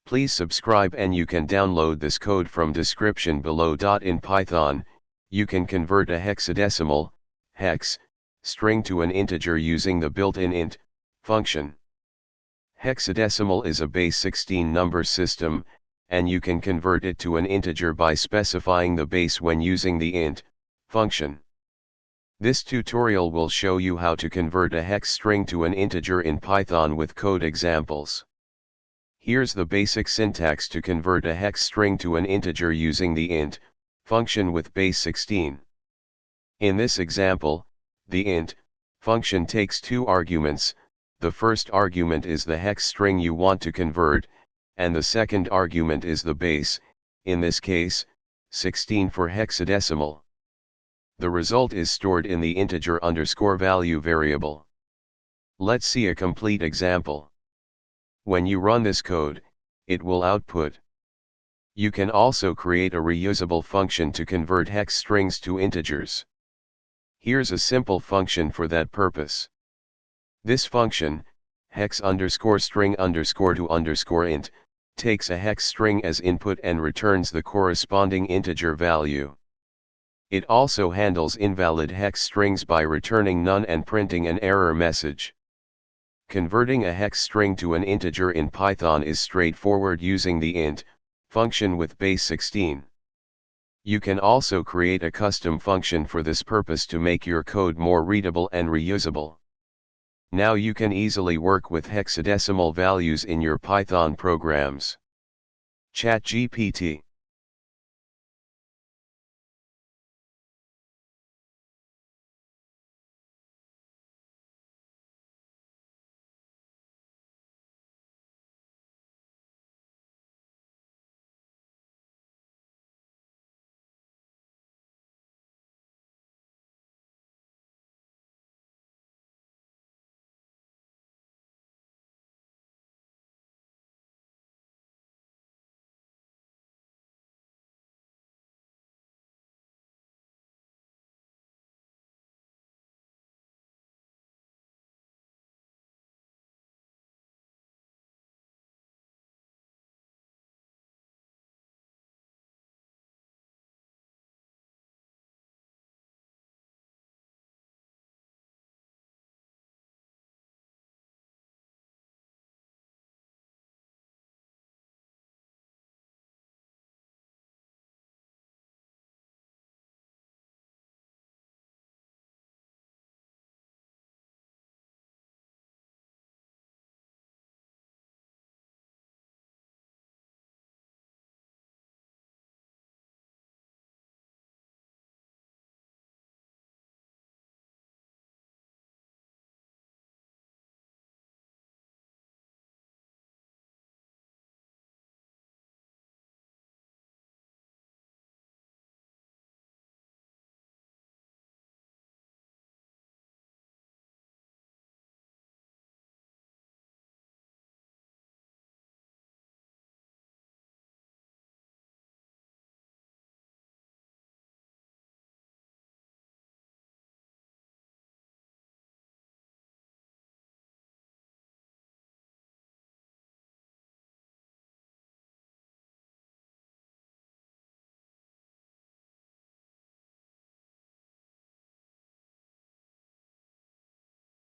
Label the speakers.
Speaker 1: Please subscribe and you can download this code from description below. In Python, you can convert a hexadecimal, hex, string to an integer using the built-in int function. Hexadecimal is a base 16 number system, and you can convert it to an integer by specifying the base when using the int function. This tutorial will show you how to convert a hex string to an integer in Python with code examples. Here's the basic syntax to convert a hex string to an integer using the int function with base 16. In this example, the int function takes two arguments. The first argument is the hex string you want to convert, and the second argument is the base, in this case, 16 for hexadecimal. The result is stored in the integer underscore value variable. Let's see a complete example. When you run this code, it will output. You can also create a reusable function to convert hex strings to integers. Here's a simple function for that purpose. This function, hex underscore string underscore to underscore int, takes a hex string as input and returns the corresponding integer value. It also handles invalid hex strings by returning none and printing an error message. Converting a hex string to an integer in Python is straightforward using the int function with base 16. You can also create a custom function for this purpose to make your code more readable and reusable. Now you can easily work with hexadecimal values in your Python programs. ChatGPT